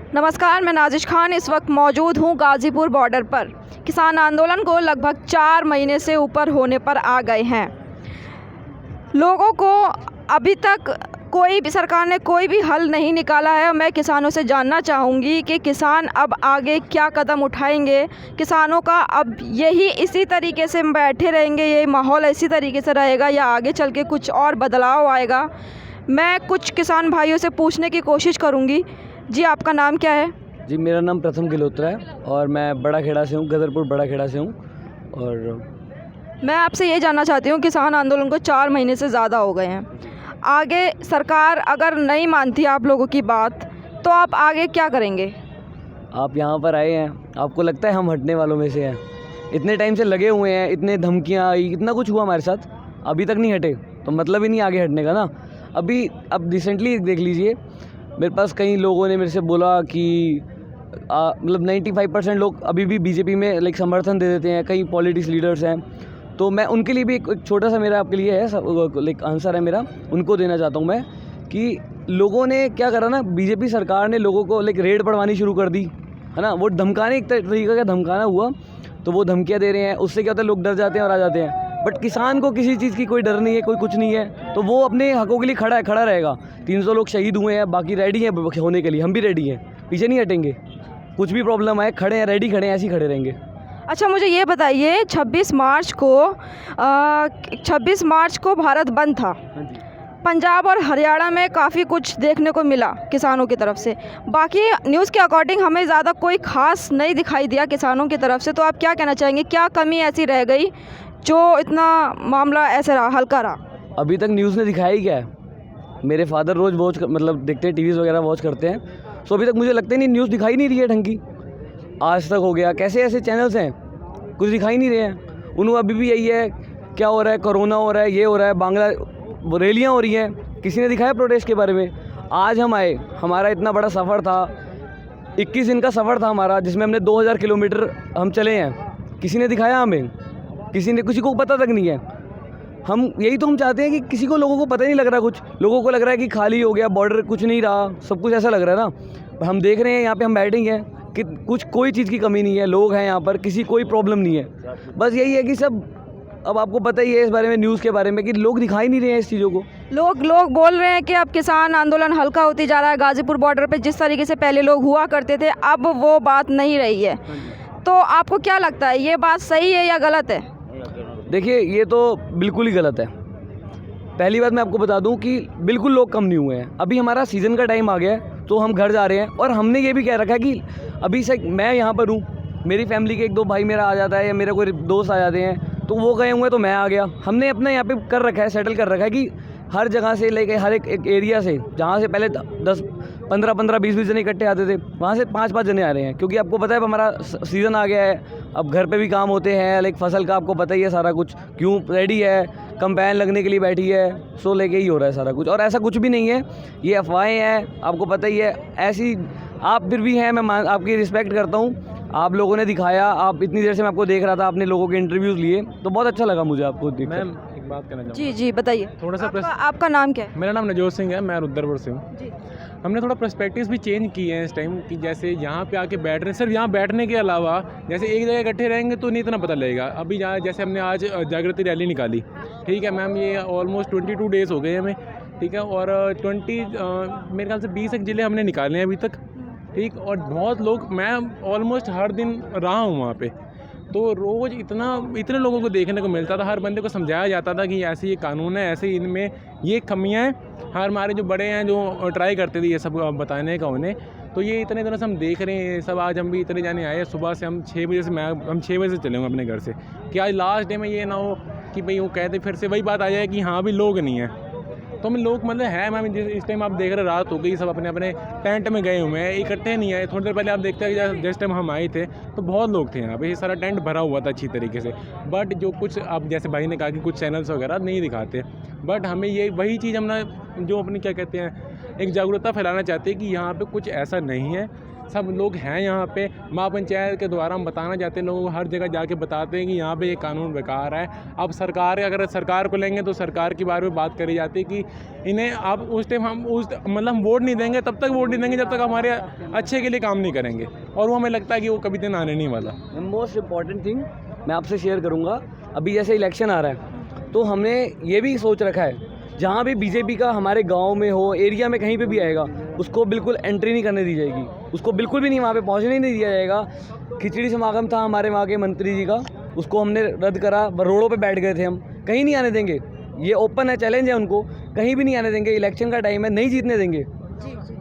नमस्कार, मैं नाजिश खान इस वक्त मौजूद हूँ गाज़ीपुर बॉर्डर पर। किसान आंदोलन को लगभग 4 महीने से ऊपर होने पर आ गए हैं। लोगों को अभी तक कोई भी सरकार ने कोई भी हल नहीं निकाला है। मैं किसानों से जानना चाहूँगी कि किसान अब आगे क्या कदम उठाएंगे। किसानों का अब यही इसी तरीके से बैठे रहेंगे, ये माहौल इसी तरीके से रहेगा या आगे चल के कुछ और बदलाव आएगा। मैं कुछ किसान भाइयों से पूछने की कोशिश करूँगी। जी, आपका नाम क्या है? जी, मेरा नाम प्रथम गिलोत्रा है और मैं बड़ा खेड़ा से हूँ, गदरपुर बड़ा खेड़ा से हूँ। और मैं आपसे ये जानना चाहती हूँ, किसान आंदोलन को 4 महीने से ज़्यादा हो गए हैं। आगे सरकार अगर नहीं मानती आप लोगों की बात, तो आप आगे क्या करेंगे? आप यहाँ पर आए हैं, आपको लगता है हम हटने वालों में से हैं? इतने टाइम से लगे हुए हैं, इतने धमकियाँ आई, इतना कुछ हुआ हमारे साथ, अभी तक नहीं हटे, तो मतलब ही नहीं आगे हटने का ना। अब रिसेंटली देख लीजिए, मेरे पास कई लोगों ने मेरे से बोला कि मतलब 95% लोग अभी भी बीजेपी में समर्थन दे देते हैं, कई पॉलिटिक्स लीडर्स हैं। तो मैं उनके लिए भी एक छोटा सा मेरा आपके लिए है आंसर है मेरा, उनको देना चाहता हूँ मैं कि लोगों ने क्या करा ना, बीजेपी सरकार ने लोगों को रेड पड़वानी शुरू कर दी है ना। वो धमकाने, एक तरीका का धमकाना हुआ, तो वो धमकियाँ दे रहे हैं, उससे क्या होता है लोग डर जाते हैं और आ जाते हैं। बट किसान को किसी चीज़ की कोई डर नहीं है, कोई कुछ नहीं है, तो वो अपने हकों के लिए खड़ा रहेगा। 300 लोग शहीद हुए हैं, बाकी रेडी हैं होने के लिए, हम भी रेडी हैं, पीछे नहीं हटेंगे। कुछ भी प्रॉब्लम आए खड़े हैं, रेडी खड़े हैं, ऐसे ही खड़े रहेंगे। अच्छा, मुझे ये बताइए, 26 मार्च को भारत बंद था। पंजाब और हरियाणा में काफ़ी कुछ देखने को मिला किसानों की तरफ से। बाकी न्यूज़ के अकॉर्डिंग हमें ज़्यादा कोई ख़ास नहीं दिखाई दिया किसानों की तरफ से। तो आप क्या कहना चाहेंगे, क्या कमी ऐसी रह गई जो इतना मामला ऐसे रहा, हल्का रहा? अभी तक न्यूज़ ने दिखाया ही क्या है? मेरे फादर रोज़ वॉच देखते हैं, टीवीज़ वगैरह वॉच करते हैं, सो अभी तक मुझे लगता ही नहीं, न्यूज़ दिखाई नहीं रही है ढंग की। आज तक हो गया, कैसे ऐसे चैनल्स हैं, कुछ दिखाई नहीं रहे हैं। उन्होंने अभी भी यही है, क्या हो रहा है, कोरोना हो रहा है, ये हो रहा है, बांग्ला रैलियाँ हो रही हैं, किसी ने दिखाया प्रोटेस्ट के बारे में? आज हम आए, हमारा इतना बड़ा सफ़र था, 21 दिन का सफ़र था हमारा, जिसमें हमने 2000 किलोमीटर हम चले हैं। किसी ने दिखाया हमें? किसी को पता तक नहीं है। हम यही तो हम चाहते हैं कि किसी को, लोगों को पता ही नहीं लग रहा कुछ। लोगों को लग रहा है कि खाली हो गया बॉर्डर, कुछ नहीं रहा, सब कुछ ऐसा लग रहा है ना। हम देख रहे हैं यहाँ पे हम बैठेंगे हैं कि कोई चीज़ की कमी नहीं है, लोग हैं यहाँ पर, किसी कोई प्रॉब्लम नहीं है। बस यही है कि सब, अब आपको पता ही है इस बारे में, न्यूज़ के बारे में, कि लोग दिखाई नहीं रहे हैं इस चीज़ों को। लोग बोल रहे हैं कि अब किसान आंदोलन हल्का होती जा रहा है। गाज़ीपुर बॉर्डर पे जिस तरीके से पहले लोग हुआ करते थे, अब वो बात नहीं रही है। तो आपको क्या लगता है, ये बात सही है या गलत है? देखिए, ये तो बिल्कुल ही गलत है। पहली बात मैं आपको बता दूं कि बिल्कुल लोग कम नहीं हुए हैं। अभी हमारा सीज़न का टाइम आ गया है, तो हम घर जा रहे हैं, और हमने ये भी कह रखा है कि अभी से मैं यहाँ पर हूँ, मेरी फैमिली के 1-2 भाई मेरा आ जाता है, या मेरे कोई दोस्त आ जाते हैं, तो वो गए हुए तो मैं आ गया। हमने अपना यहाँ पे कर रखा है, सेटल कर रखा है कि हर जगह से लेके हर एक एरिया से, जहाँ से पहले 10-15, 20 जने इकट्ठे आते थे, वहाँ से 5-5 जने आ रहे हैं। क्योंकि आपको पता है हमारा सीज़न आ गया है, अब घर पे भी काम होते हैं, फसल का आपको पता ही है सारा कुछ, क्यों रेडी है, कंपेन लगने के लिए बैठी है, सो लेके ही हो रहा है सारा कुछ। और ऐसा कुछ भी नहीं है, ये अफवाहें हैं, आपको पता ही है। ऐसी आप फिर भी हैं, मैं आपकी रिस्पेक्ट करता हूँ। आप लोगों ने दिखाया, आप इतनी देर से मैं आपको देख रहा था, आपने लोगों के इंटरव्यूज़ लिए, तो बहुत अच्छा लगा मुझे आपको देख। मैम, एक बात कहना चाहूँगा। जी बताइए। थोड़ा सा आपका नाम क्या है? मेरा नाम नवजोत सिंह है, मैं रुद्रपुर से हूँ। जी। हमने थोड़ा पर्सपेक्टिव्स भी चेंज किए हैं इस टाइम, कि जैसे यहाँ पे आके बैठ रहे हैं, सिर्फ यहाँ बैठने के अलावा जैसे एक जगह इकट्ठे रहेंगे तो नहीं इतना पता लगेगा। अभी यहाँ जैसे हमने आज जागृति रैली निकाली, ठीक है मैम, ये ऑलमोस्ट 22 डेज़ हो गए हमें, ठीक है, और मेरे ख्याल से 20 एक ज़िले हमने निकाले हैं अभी तक, ठीक। और बहुत लोग, मैं ऑलमोस्ट हर दिन रहा हूँ वहाँ पे, तो रोज़ इतने लोगों को देखने को मिलता था, हर बंदे को समझाया जाता था कि ऐसे ये कानून है, ऐसे इनमें ये कमियाँ हैं। हमारे जो बड़े हैं, जो ट्राई करते थे ये सब बताने का उन्हें, तो ये इतने दिनों से हम देख रहे हैं ये सब। आज हम भी इतने जाने आए, सुबह से हम 6 बजे से हम 6 बजे से चले हुए अपने घर से, कि आज लास्ट डे में ये ना हो कि भाई वो कहते फिर से वही बात आ जाए कि हाँ भी लोग नहीं हैं। तो हम लोग मतलब है मैम, इस टाइम आप देख रहे रात हो गई, सब अपने अपने टेंट में गए हुए हैं, इकट्ठे नहीं आए। थोड़ी देर पहले आप देखते हैं जिस टाइम हम आए थे तो बहुत लोग थे यहाँ पे, ये सारा टेंट भरा हुआ था अच्छी तरीके से। बट जो कुछ आप जैसे भाई ने कहा कि कुछ चैनल्स वगैरह नहीं दिखाते, बट हमें ये वही चीज़ हम ना, जो अपनी क्या कहते हैं, एक जागरूकता फैलाना चाहते हैं कि यहाँ पे कुछ ऐसा नहीं है। सब लोग हैं यहाँ पे। महापंचायत के द्वारा हम बताना चाहते हैं लोगों को, हर जगह जाके बताते हैं कि यहाँ पे ये कानून बेकार है। अब सरकार, अगर सरकार को लेंगे तो सरकार के बारे में बात करी जाती है कि इन्हें आप उस टाइम हम हम वोट नहीं देंगे, तब तक वोट नहीं देंगे जब तक हमारे अच्छे के लिए काम नहीं करेंगे, और वो हमें लगता है कि वो कभी दिन आने नहीं वाला। मोस्ट इम्पॉर्टेंट थिंग मैं आपसे शेयर करूँगा, अभी जैसे इलेक्शन आ रहा है तो हमने ये भी सोच रखा है जहाँ भी बीजेपी का हमारे गांव में हो, एरिया में कहीं पे भी आएगा, उसको बिल्कुल एंट्री नहीं करने दी जाएगी, उसको बिल्कुल भी नहीं वहाँ पे पहुँचने ही नहीं दिया जाएगा। खिचड़ी समागम था हमारे वहाँ के मंत्री जी का, उसको हमने रद्द करा, रोडों पे बैठ गए थे हम, कहीं नहीं आने देंगे। ये ओपन है, चैलेंज है उनको, कहीं भी नहीं आने देंगे। इलेक्शन का टाइम है, नहीं जीतने देंगे,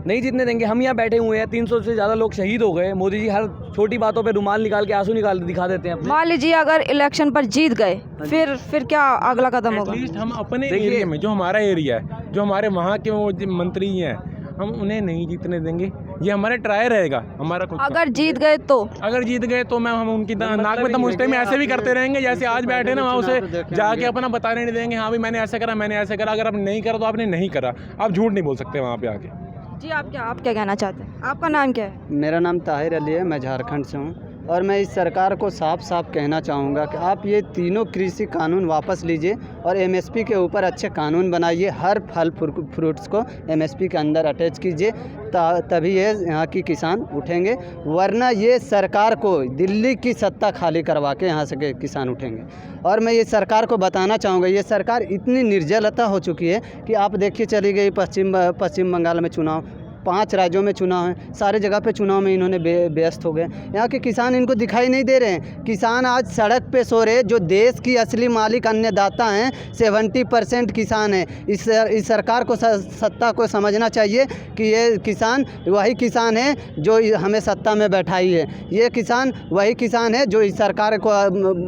नहीं जीतने देंगे। हम यहाँ बैठे हुए हैं, 300 से ज़्यादा लोग शहीद हो गए। मोदी जी हर छोटी बातों पे रुमाल निकाल के आंसू निकाल दिखा देते हैं अपने। मान लीजिए अगर इलेक्शन पर जीत गए, फिर क्या अगला कदम होगा? एटलीस्ट हम अपने एरिया में, जो हमारा एरिया है, जो हमारे वहाँ के वो मंत्री हैं, हम उन्हें नहीं जीतने देंगे। ये हमारा ट्राई रहेगा, हमारा खुद का। अगर जीत गए तो मैम हम उनकी नाक में दम उस टाइम ऐसे भी करते रहेंगे जैसे आज बैठे ना, वहाँ उसे जाके अपना बताने नहीं देंगे, हाँ भाई मैंने ऐसा करा, मैंने ऐसा करा। अगर आपने नहीं करा तो आपने नहीं करा, आप झूठ नहीं बोल सकते वहाँ पे आके। जी आप क्या कहना चाहते हैं? आपका नाम क्या है? मेरा नाम ताहिर अली है, मैं झारखंड से हूँ। और मैं इस सरकार को साफ साफ कहना चाहूँगा कि आप ये तीनों कृषि कानून वापस लीजिए और एमएसपी के ऊपर अच्छे कानून बनाइए। हर फल फ्रूट्स को एमएसपी के अंदर अटैच कीजिए, तभी ये यहाँ की किसान उठेंगे। वरना ये सरकार को दिल्ली की सत्ता खाली करवा के यहाँ से किसान उठेंगे। और मैं ये सरकार को बताना चाहूँगा, ये सरकार इतनी निर्जलता हो चुकी है कि आप देखिए, चली गई पश्चिम बंगाल में चुनाव, 5 राज्यों में चुनाव है, सारे जगह पे चुनाव में इन्होंने व्यस्त हो गए। यहाँ के किसान इनको दिखाई नहीं दे रहे हैं। किसान आज सड़क पे सो रहे, जो देश की असली मालिक अन्नदाता हैं, 70% किसान हैं। इस सरकार को, सत्ता को समझना चाहिए कि ये किसान वही किसान है जो हमें सत्ता में बैठाई है। ये किसान वही किसान है जो इस सरकार को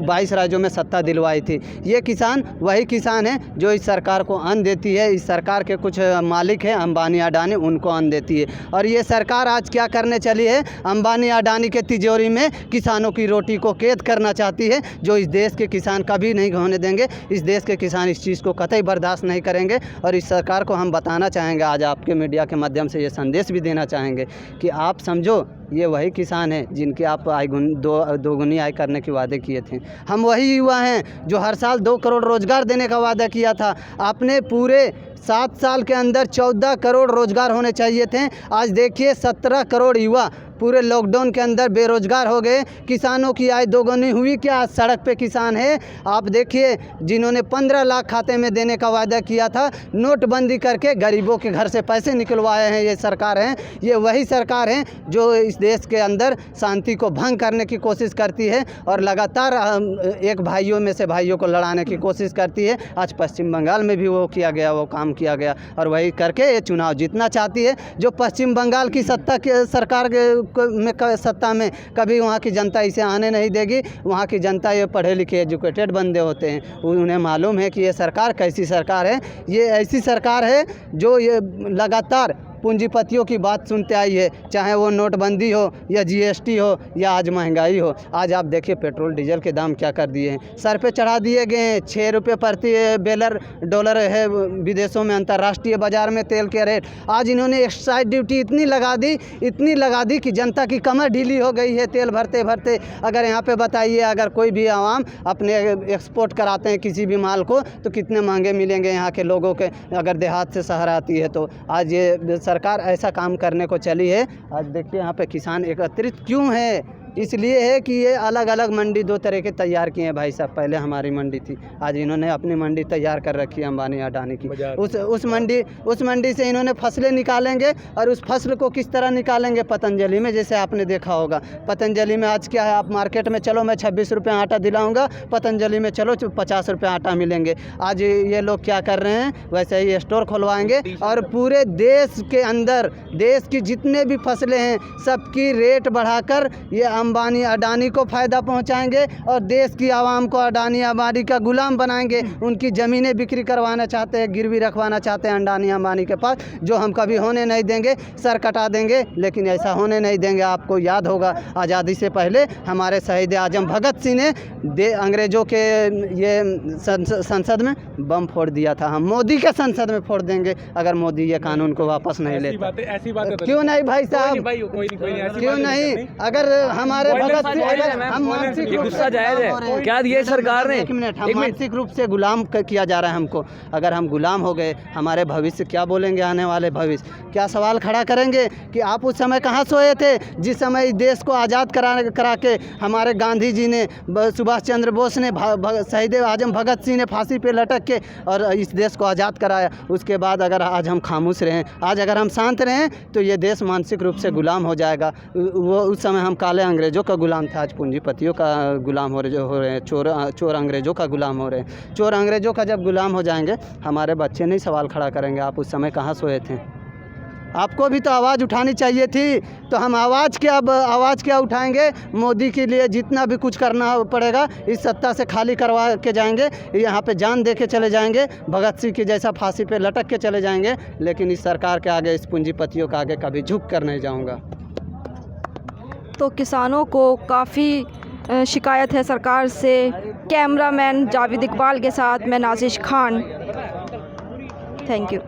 22 राज्यों में सत्ता दिलवाई थी। ये किसान वही किसान है जो इस सरकार को अन्न देती है। इस सरकार के कुछ मालिक हैं, अंबानी अडानी, उनको अन्न देती है। और ये सरकार आज क्या करने चली है? अंबानी अडानी के तिजोरी में किसानों की रोटी को कैद करना चाहती है, जो इस देश के किसान कभी नहीं होने देंगे। इस देश के किसान इस चीज़ को कतई बर्दाश्त नहीं करेंगे। और इस सरकार को हम बताना चाहेंगे, आज आपके मीडिया के माध्यम से ये संदेश भी देना चाहेंगे कि आप समझो, ये वही किसान हैं जिनकी आप दोगुनी आय करने के वादे किए थे। हम वही युवा हैं जो हर साल 2 करोड़ रोजगार देने का वादा किया था। आपने पूरे 7 साल के अंदर 14 करोड़ रोजगार होने चाहिए थे। आज देखिए 17 करोड़ युवा पूरे लॉकडाउन के अंदर बेरोजगार हो गए। किसानों की आय दोगुनी हुई क्या? आज सड़क पे किसान है। आप देखिए, जिन्होंने 15 लाख खाते में देने का वादा किया था, नोटबंदी करके गरीबों के घर से पैसे निकलवाए हैं ये सरकार है। ये वही सरकार है जो इस देश के अंदर शांति को भंग करने की कोशिश करती है और लगातार एक भाइयों में से भाइयों को लड़ाने की कोशिश करती है। आज पश्चिम बंगाल में भी वो किया गया, वो काम किया गया, और वही करके ये चुनाव जीतना चाहती है। जो पश्चिम बंगाल की सत्ता के सरकार में सत्ता में कभी वहाँ की जनता इसे आने नहीं देगी। वहाँ की जनता ये पढ़े लिखे एजुकेटेड बंदे होते हैं, उन्हें मालूम है कि ये सरकार कैसी सरकार है। ये ऐसी सरकार है जो ये लगातार पूंजीपतियों की बात सुनते आई है, चाहे वो नोटबंदी हो या जीएसटी हो या आज महंगाई हो। आज आप देखिए पेट्रोल डीजल के दाम क्या कर दिए हैं, सर पे चढ़ा दिए गए हैं। 6 रुपये प्रति डॉलर है विदेशों में, अंतर्राष्ट्रीय बाज़ार में तेल के रेट। आज इन्होंने एक्साइज ड्यूटी इतनी लगा दी कि जनता की कमर ढीली हो गई है तेल भरते भरते। अगर यहाँ पे बताइए, अगर कोई भी आवाम अपने एक्सपोर्ट कराते हैं किसी भी माल को, तो कितने महंगे मिलेंगे यहाँ के लोगों के, अगर देहात से शहर आती है तो। आज ये सरकार ऐसा काम करने को चली है। आज देखिए यहाँ पे किसान एकत्रित क्यों है? इसलिए है कि ये अलग अलग मंडी 2 तरह के तैयार किए हैं भाई साहब। पहले हमारी मंडी थी, आज इन्होंने अपनी मंडी तैयार कर रखी है अंबानी अडानी की। उस मंडी से इन्होंने फसलें निकालेंगे, और उस फसल को किस तरह निकालेंगे? पतंजलि में, जैसे आपने देखा होगा। पतंजलि में आज क्या है, आप मार्केट में चलो, मैं 26 रुपये आटा दिलाऊंगा, पतंजलि में चलो 50 रुपये आटा मिलेंगे। आज ये लोग क्या कर रहे हैं, वैसे ही स्टोर खुलवाएंगे और पूरे देश के अंदर देश की जितने भी फसलें हैं सबकी रेट बढ़ाकर ये अंबानी अडानी को फ़ायदा पहुंचाएंगे और देश की आवाम को अडानी अंबानी का गुलाम बनाएंगे। उनकी ज़मीनें बिक्री करवाना चाहते हैं, गिरवी रखवाना चाहते हैं अडानी अंबानी के पास, जो हम कभी होने नहीं देंगे। सर कटा देंगे, लेकिन ऐसा होने नहीं देंगे। आपको याद होगा आज़ादी से पहले हमारे शहीद आजम भगत सिंह ने अंग्रेज़ों के ये संसद में बम फोड़ दिया था। हम मोदी के संसद में फोड़ देंगे अगर मोदी ये कानून को वापस नहीं लेता। ऐसी बात क्यों नहीं भाई साहब, क्यों नहीं? अगर हमारे भगत सिंह, अगर हम मानसिक रूप गुस्सा से जायज़ है क्या ये सरकार ने? एक मिनट, हम मानसिक रूप से गुलाम किया जा रहा है हमको। अगर हम गुलाम हो गए, हमारे भविष्य क्या बोलेंगे? आने वाले भविष्य क्या सवाल खड़ा करेंगे कि आप उस समय कहाँ सोए थे जिस समय इस देश को आज़ाद करा के हमारे गांधी जी ने, सुभाष चंद्र बोस ने, शहीद आजम भगत सिंह ने फांसी पे लटक के और इस देश को आज़ाद कराया। उसके बाद अगर आज हम खामोश रहें, आज अगर हम शांत रहें, तो ये देश मानसिक रूप से गुलाम हो जाएगा। वो उस समय हम काले अंग्रेज़ों का गुलाम था, आज पूंजीपतियों का गुलाम हो रहे हैं। चोर अंग्रेज़ों का गुलाम हो रहे हैं। चोर अंग्रेज़ों का जब गुलाम हो जाएंगे, हमारे बच्चे नहीं सवाल खड़ा करेंगे आप उस समय कहाँ सोए थे। आपको भी तो आवाज़ उठानी चाहिए थी। तो हम आवाज़ क्या उठाएंगे? मोदी के लिए जितना भी कुछ करना पड़ेगा इस सत्ता से खाली करवा के जाएंगे, यहाँ पे जान दे के चले जाएंगे, भगत सिंह की जैसा फांसी पे लटक के चले जाएंगे। लेकिन इस सरकार के आगे, इस पूंजीपतियों के आगे कभी झुक कर नहीं जाऊँगा। तो किसानों को काफ़ी शिकायत है सरकार से। कैमरामैन जावेद इकबाल के साथ मैं नाजिश खान। Thank you.